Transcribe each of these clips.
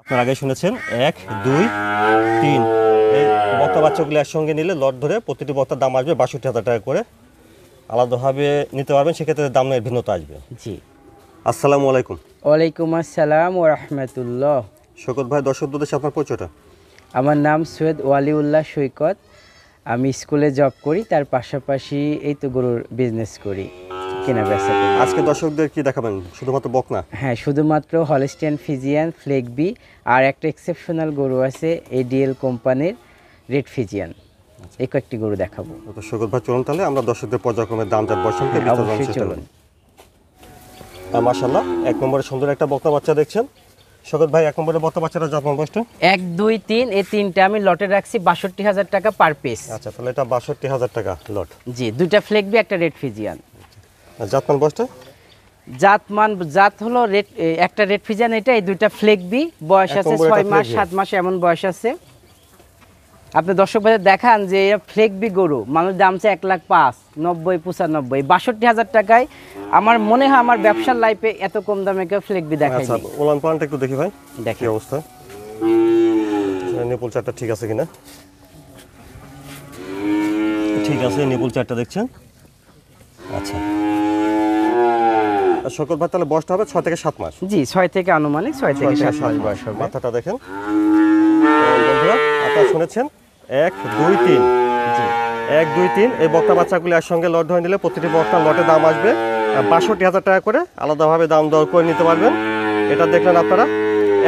আপনার আগে শুনেছেন 1 2 3 এই বক্তা বাচ্চাগুলো একসঙ্গে নিলে লট ধরে প্রতিটি বক্তার দাম আসবে ৬২,০০০ টাকা করে। আলাদাভাবে নিতে পারবেন, সেক্ষেত্রে দামের ভিন্নতা আসবে। জি। আসসালামু আলাইকুম। ওয়ালাইকুম আসসালাম ওয়া রাহমাতুল্লাহ। শওকত ভাই, দর্শকদের সাথে আপনার পরিচয়টা? আমার নাম সৈয়দ ওয়ালিউল্লাহ সৈকত। আমি স্কুলে জব করি, তার পাশাপাশি এই তো গরুর বিজনেস করি, কেনা বেচা করি। আজকে দর্শকদের কি দেখাবেন? শুধুমাত্র বকনা? হ্যাঁ, শুধুমাত্র হলস্টিয়ান ফিজিয়ান, ফ্লেগবি আর একটা এক্সেপশনাল গরু আছে এডিএল কোম্পানির রেড ফিজিয়ান। এই কয়েকটি গরু দেখাবো। তো শওকত ভাই, চলুন তাহলে আমরা দর্শকদের পর্যায়ক্রমে দাম জাত বর্ষণকে অবশ্যই চলুন। মাশাআল্লাহ, এক নম্বরে সুন্দর একটা বকনা বাচ্চা দেখছেন। শওকত ভাই, এক নম্বরে বকনা বাচ্চাটা জাত মান বয়সটা? 1 2 3 এই তিনটা আমি লটে রাখছি ৬২,০০০ টাকা পার পিস। আচ্ছা, তাহলে এটা ৬২,০০০ টাকা লট। জি, দুইটা ফ্লেগবি, একটা রেড ফিজিয়ান। আর জাত মান বয়সটা? জাত হলো রেড, একটা রেড ফিজিয়ান, এটা এই দুইটা ফ্লেগবি। বয়স আছে 6 মাস 7 মাস এমন বয়স আছে। আপনি দর্শক ভাইদের দেখান যে এরা ফ্লেগবি গরু, মানুষ দাম চায় 1,05,000, 90 95, ৬২,০০০ টাকায়। আমার মনে হয় আমার ব্যবসার লাইফে এত কম দামে কেউ ফ্লেগবি দেখায়নি। আচ্ছা, ওলান পালানটা একটু দেখি ভাই, দেখি কি অবস্থা, নিপুল চারটা ঠিক আছে কিনা। ঠিক আছে, নিপুল চারটা দেখছেন। আচ্ছা, আর শওকত ভাই, তাহলে বয়সটা হবে 6 থেকে 7 মাস। জি, 6 থেকে আনুমানিক 6 থেকে 7 মাস বয়স হবে। মাথাটা দেখেন। বন্ধুরা, আপনারা শুনেছেন 1 2 3। জি, 1 2 3 এই বক্তা বাচ্চাগুলো একসঙ্গে লট ধরে নিলে প্রতিটি বক্তার লটে দাম আসবে ৬২,০০০ টাকা করে। আলাদাভাবে দাম দর করে নিতে পারবেন। এটা দেখলেন আপনারা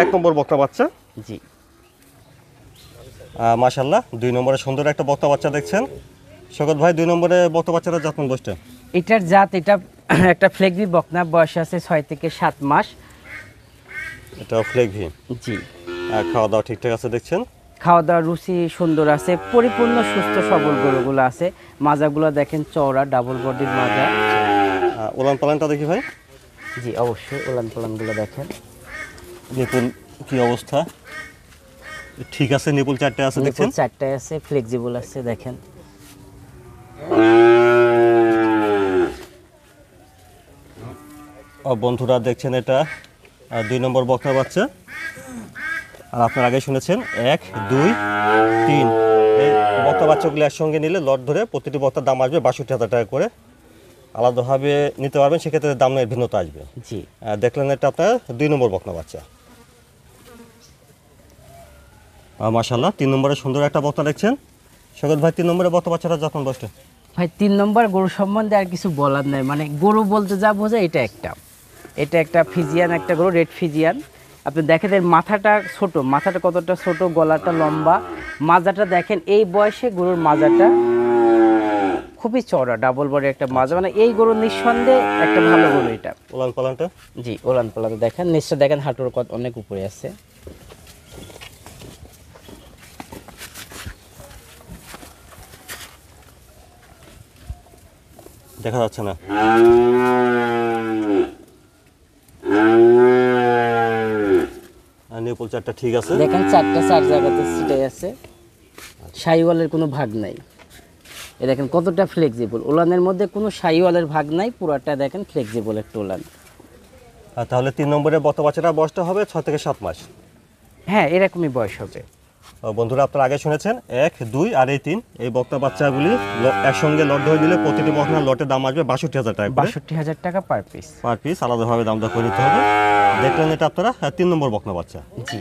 1 নম্বর বক্তা বাচ্চা। জি। মাশাআল্লাহ, 2 নম্বরে সুন্দর একটা বক্তা বাচ্চা দেখছেন। শওকত ভাই, 2 নম্বরে বক্তা বাচ্চাটা জাত মান বয়সটা? এটার জাত, এটা একটা ফ্লেগবি বকনা, বয়স আছে 6 থেকে 7 মাস। এটা ফ্লেগভি। জি। খাওয়া দাওয়া ঠিকঠাক আছে দেখছেন। খাওয়া দাওয়ার রুচি সুন্দর আছে, পরিপূর্ণ সুস্থ সবল গরুগুলো আছে। মাজাগুলো দেখেন চওড়া, ডাবল বডির মাজা। ওলান পালানটা দেখি ভাই। জি, অবশ্যই ওলান পালানগুলো দেখেন। নিপুল কি অবস্থা? ঠিক আছে, নিপুল চারটে আছে দেখছেন। চারটায় আছে, ফ্লেক্সিবল আছে দেখেন। বন্ধুরা দেখছেন, এটা 2 নম্বর বকনা বাচ্চা। আর আপনার আগে শুনেছেন 1 2 3 এই বক্তা বাচ্চাগুলো একসঙ্গে নিলে লট ধরে প্রতিটি বক্তার দাম আসবে ৬২,০০০ টাকা করে। আলাদাভাবে নিতে পারবেন, সেক্ষেত্রে দামের ভিন্নতা আসবে। জি। দেখলেন, এটা আপনার 2 নম্বর বকনা বাচ্চা। মাশাআল্লাহ, 3 নম্বরে সুন্দর একটা বক্তা দেখছেন। শওকত ভাই, 3 নম্বরে বক্তা বাচ্চাটা যত্ন বয়সটা? ভাই, 3 নম্বর গরু সম্বন্ধে আর কিছু বলার নাই, মানে গরু বলতে যা বোঝায় এটা একটা ফিজিয়ান, একটা গরু রেড ফিজিয়ান। আপনি দেখেন এর মাথাটা ছোট, মাথাটা কতটা ছোট, গলাটা লম্বা, মাজাটা দেখেন। এই বয়সে গরুর মাজাটা খুবই চওড়া, ডাবল বডি একটা মাজা, মানে এই গরু নিঃসন্দেহে একটা ভালো গরু এটা। ওলান পালানটা? জি, ওলান পালান দেখেন, নিশ্চয় দেখেন হাঁটুর কত অনেক উপরে আছে। দেখা যাচ্ছে না। নিপুল চারটা ঠিক আছে দেখেন, চার জায়গাতে ছিটাই আছে, শাহিওয়ালের কোনো ভাগ নাই। এ দেখেন কতটা ফ্লেক্সিবল, ওলানের মধ্যে কোনো শাহিওয়ালের ভাগ নাই, পুরাটা দেখেন ফ্লেক্সিবল একটা ওলান। তাহলে 3 নম্বরে বক্তা বাচ্চাটা বয়সটা হবে 6 থেকে 7 মাস। হ্যাঁ, এরকমই বয়স হবে। বন্ধুরা, আপনারা আগে শুনেছেন 1 2 আর 3 এই বক্তা বাচ্চাগুলি একসঙ্গে লট ধরে নিলে প্রতিটি বকনার লটের দাম আসবে ৬২,০০০ টাকা করে। ৬২,০০০ টাকা পার পিস। পার পিস আলাদাভাবে দাম দর করে নিতে হবে। দেখলেন, এটা আপনারা 3 নম্বর বকনা বাচ্চা। জি।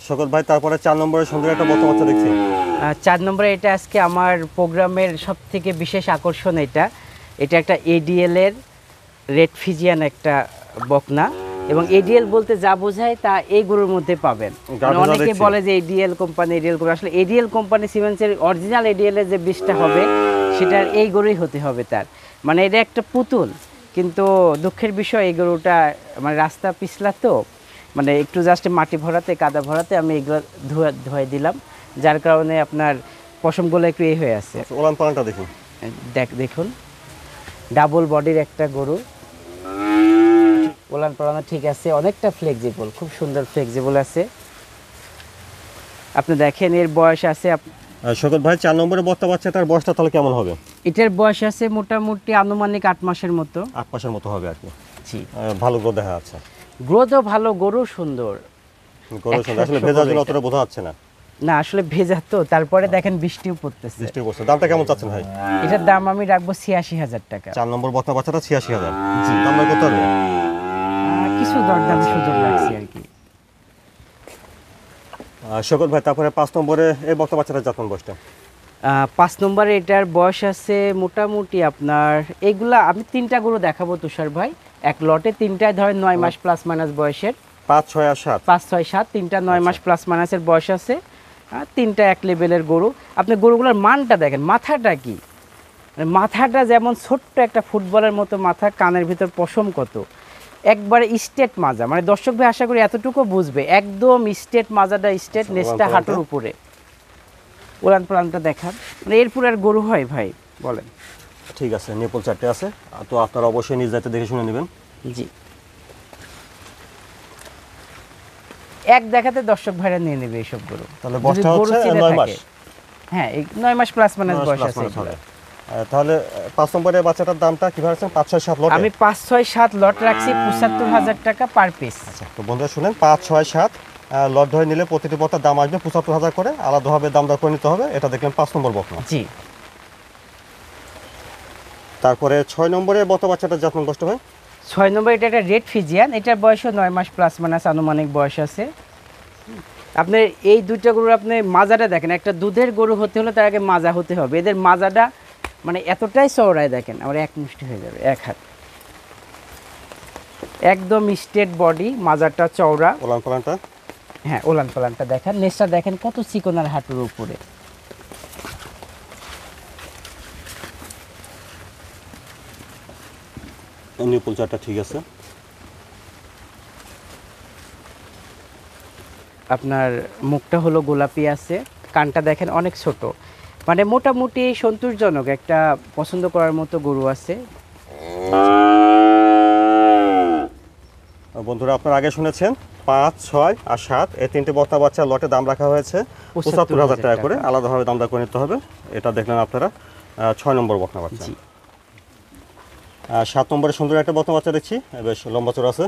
শওকত ভাই, তারপরে 4 নম্বরে সুন্দর একটা বক্তা বাচ্চা দেখছি। 4 নম্বরে, এটা আজকে আমার প্রোগ্রামের সব থেকে বিশেষ আকর্ষণ। এটা একটা এডিএল এর রেড ফিজিয়ান একটা বকনা, এবং এডিএল বলতে যা বোঝায় তা এই গরুর মধ্যে পাবেন। অনেকে বলে যে এডিএল কোম্পানি, আসলে এডিএল কোম্পানি সিমেন্সের অরিজিনাল এডিএল এর যে বীজটা হবে সেটার এই গরুই হতে হবে তার, মানে এটা একটা পুতুল। কিন্তু দুঃখের বিষয়, এই গরুটা মানে রাস্তা পিছলা, তো মানে একটু জাস্ট মাটি ভরাতে, কাদা ভরাতে আমি এগুলো ধুয়ে দিলাম, যার কারণে আপনার পশমগুলো একটু এই হয়ে আছে। ওলান পালানটা দেখুন। দেখুন, ডাবল বডির একটা গরু, ওলান পালানো ঠিক আছে, অনেকটা ফ্লেক্সিবল, খুব সুন্দর ফ্লেক্সিবল আছে। আপনি দেখেন এর বয়স আছে। শওকত ভাই, 4 নম্বরে বক্তা বাচ্চা, তার বয়সটা তাহলে কেমন হবে? এটার বয়স আছে মোটামুটি আনুমানিক 8 মাসের মতো। 8 মাসের মতো হবে আর কি। জি। ভালো গ্রোথ দেখা যাচ্ছে। গ্রোথও ভালো, গরু সুন্দর। গরু সুন্দর, আসলে ভেজার জন্য অতটা বোঝা যাচ্ছে না। না আসলে ভেজা তো, তারপরে দেখেন বৃষ্টিও পড়তেছে। বৃষ্টি পড়ছে, দামটা কেমন চাচ্ছেন ভাই? এটার দাম আমি রাখবো ৮৬,০০০ টাকা। 4 নম্বর বকনা বাচ্চাটা ৮৬,০০০। দাম দর করতে পারবে? কিছু দরদাম সুযোগ রাখছি আর কি। শকত ভাই, তারপরে 5 নম্বরে এই বকনা বাচ্চাটা জাতমান বয়সটা? 5 নম্বরে এটার বয়স আছে মোটামুটি আপনার, এইগুলা আমি 3টা গরু দেখাবো তুষার ভাই, এক লটে 3টায় ধরেন 9 মাস প্লাস মাইনাস বয়সের। 5, 6 আর 7? 5, 6, 7, 3টা 9 মাস প্লাস মাইনাসের বয়স আছে। 3টা এক লেভেলের গরু। আপনি গরুগুলোর মানটা দেখেন, মাথাটা কি, মানে মাথাটা যেমন ছোট্ট একটা ফুটবলের মতো মাথা, কানের ভিতর পশম কত, একবারে স্টেট মাজা, মানে দর্শক ভাই আশা করি এতটুকু বুঝবে, একদম স্টেট মাজাটা, স্টেট নেসটা হাঁটুর উপরে। উড়ান প্লানটা দেখান, মানে এরপর আর গরু হয় ভাই বলেন? ঠিক আছে, নেপল 4টে আছে, তো আপনারা অবশ্যই নিজ দায়িত্বে দেখে শুনে নেবেন। জি, এক দেখাতে দর্শক ভাইরা নিয়ে নেবে এইসব গরু। তাহলে বয়সটা হচ্ছে 9 মাস? হ্যাঁ, এই 9 মাস প্লাস মাইনাস বয়স আছে হবে। তাহলে 5 নম্বরে বাচ্চাটার দামটা কি ভাবছেন? 5, 6, 7 লট? আমি 5, 6, 7 লট রাখছি ৭৫,০০০ টাকা পার পিস। আচ্ছা, তো বন্ধুরা শুনেন, 5, 6, 7 লট ধরে নিলে প্রতিটি বক্তার দাম আসবে ৭৫,০০০ করে, আলাদাভাবে দাম দর করে নিতে হবে। এটা দেখলেন 5 নম্বর বকনা। জি। তারপরে 6 নম্বরে বক্তা বাচ্চাটার জাতমান কষ্ট হয়? 6 নম্বর এটা একটা রেড ফিজিয়ান, এটার বয়সও 9 মাস প্লাস মাইনাস আনুমানিক বয়স আছে। আপনার এই দুইটা গরুর আপনি মাজাটা দেখেন, একটা দুধের গরু হতে হলে তার আগে মাজা হতে হবে। এদের মাজাটা মানে এতটাই চওড়ায়, দেখেন আমার এক মুষ্টি হয়ে যাবে, এক হাত, একদম স্ট্রেট বডি, মাজাটা চওড়া। ওলান পালানটা? হ্যাঁ, ওলান পালানটা দেখেন, নেসটা দেখেন কত চিকনার হাঁটুর উপরে। নিপল 4টা ঠিক আছে। আপনার মুখটা হলো গোলাপি আছে, কানটা দেখেন অনেক ছোট, মানে মোটামুটি সন্তোষজনক একটা পছন্দ করার মতো গরু আছে। বন্ধুরা আপনারা আগে শুনেছেন 5, 6 আর 7 এই 3টে বক্তা বাচ্চা লটে দাম রাখা হয়েছে ৭৫,০০০ টাকা করে, আলাদাভাবে দাম দর করে নিতে হবে। এটা দেখলেন আপনারা 6 নম্বর বকনা বাচ্চা। 7 নম্বরে সুন্দর একটা বকনা বাচ্চা দেখছি, বেশ লম্বা চড়া আছে।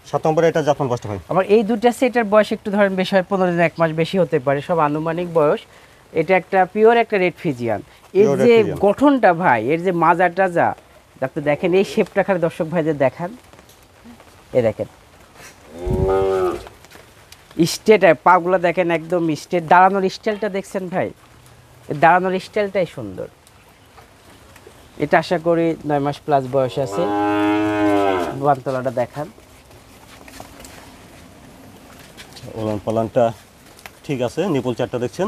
7 নম্বরে এটা জাতমান বয়সটা হয়? আমার এই দুটা সেটের বয়স একটু ধরেন বেশি হয়, 15 দিন 1 মাস বেশি হতে পারে, সব আনুমানিক বয়স। এটা একটা পিওর একটা রেড ফিজিয়ান। এর যে গঠনটা ভাই, এর যে মাজাটা যা আপনি দেখেন, এই শেপটা খালি দর্শক ভাইদের দেখান, এ দেখেন স্টেট, পাগুলো দেখেন একদম স্টেট। দাঁড়ানোর স্টাইলটা দেখছেন ভাই, দাঁড়ানোর স্টাইলটাই সুন্দর। এটা আশা করি 9 মাস প্লাস বয়স আছে। বানতলাটা দেখান। ওলান পালানটা ঠিক আছে। নিপল 4টা দেখছেন।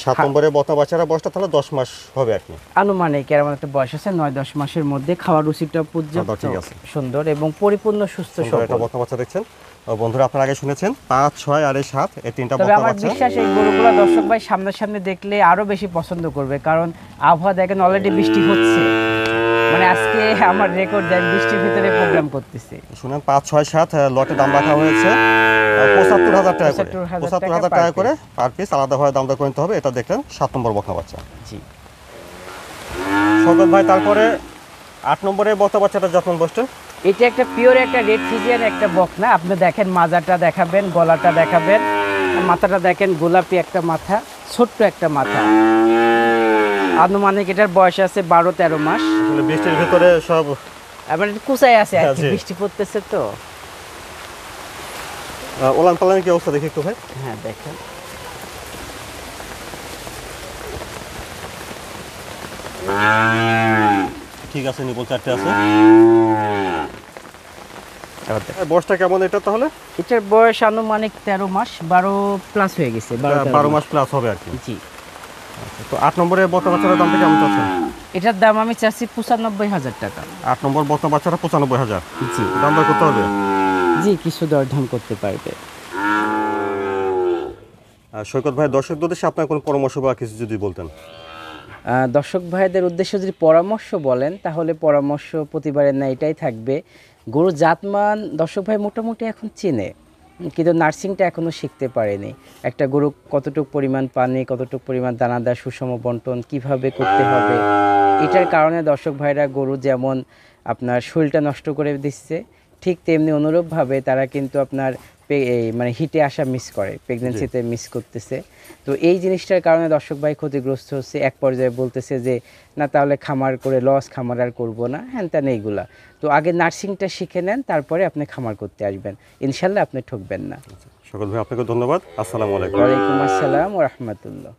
7 নম্বরে বকনা বাচ্চারা বয়সটা তাহলে 10 মাস হবে আর কি আনুমানিক, এরকম একটা বয়স আছে 9-10 মাসের মধ্যে। খাওয়ার রুচিটা পর্যাপ্ত সুন্দর এবং পরিপূর্ণ সুস্থ সবল একটা বকনা বাচ্চা দেখছেন। বন্ধুরা আপনারা আগে শুনেছেন 5, 6 আর 7 এই 3টা তবে বকনা আমার বাচ্চা। বিশ্বাস এই গরুগুলো দর্শক ভাই সামনাসামনি দেখলে আরো বেশি পছন্দ করবে, কারণ আবহাওয়া দেখেন অলরেডি বৃষ্টি হচ্ছে, মানে আজকে আমার রেকর্ড দেখ বৃষ্টির ভিতরে প্রোগ্রাম করতেছে। শুনেন 5, 6, 7 লটে দাম রাখা হয়েছে ৭৫,০০০ টাকা করে, ৭৫,০০০ টাকা করে পার পিস, আলাদাভাবে দাম দর করে নিতে হবে। এটা দেখলেন 7 নম্বর বকনা বাচ্চা। জি শওকত ভাই, তারপরে 8 নম্বরে বকনা বাচ্চাটা যত্ন বসছে। এটা একটা পিওর একটা রেড ফিজিয়ান একটা বকনা। আপনি দেখেন মাজাটা দেখাবেন, গলাটা দেখাবেন, মাথাটা দেখেন গোলাপি একটা মাথা, ছোট্ট একটা মাথা। আনুমানিক এটার বয়স আছে 12-13 মাস। আসলে বৃষ্টির ভিতরে সব মানে কুচাই আছে আর কি, বৃষ্টি পড়তেছে তো। ওলান পালানের কি অবস্থা দেখি একটু ভাই? হ্যাঁ দেখেন, ঠিক আছে। নিপল 4টে আছে। বয়সটা কেমন এটা তাহলে? এটার বয়স আনুমানিক 13 মাস, 12 প্লাস হয়ে গেছে, 12 মাস প্লাস হবে আর কি। জি। তো 8 নম্বরে বকনা বাচ্চার দামটা কেমন চাচ্ছেন? এটার দাম আমি চাচ্ছি 95,000 টাকা। 8 নম্বর বকনা বাচ্চাটা 95,000। জি। দাম দর করতে হবে? জি, কিছু দরদাম করতে পারবে। সৈকত ভাই, দর্শকদের উদ্দেশ্যে আপনার কোনো পরামর্শ বা কিছু যদি বলতেন। দর্শক ভাইদের উদ্দেশ্যে যদি পরামর্শ বলেন, তাহলে পরামর্শ প্রতিবারের না এটাই থাকবে, গরু জাতমান দর্শক ভাই মোটামুটি এখন চেনে। কিন্তু নার্সিংটা এখনও শিখতে পারেনি। একটা গরু কতটুকু পরিমাণ পানি, কতটুকু পরিমাণ দানাদার সুষম বন্টন কিভাবে করতে হবে, এটার কারণে দর্শক ভাইরা গরু যেমন আপনার শরীরটা নষ্ট করে দিচ্ছে, ঠিক তেমনি অনুরূপভাবে তারা কিন্তু আপনার মানে হিটে আসা মিস করে, প্রেগনেন্সিতে মিস করতেছে। তো এই জিনিসটার কারণে দর্শক ভাই ক্ষতিগ্রস্ত হচ্ছে, এক পর্যায়ে বলতেছে যে না তাহলে খামার করে লস, খামার আর করবো না, হ্যান ত্যান এইগুলা। তো আগে নার্সিংটা শিখে নেন, তারপরে আপনি খামার করতে আসবেন, ইনশাল্লাহ আপনি ঠকবেন না। শওকত ভাই আপনাকে ধন্যবাদ। আসসালামু আলাইকুম। ওয়ালাইকুম আসসালাম ওয়া রাহমাতুল্লাহ।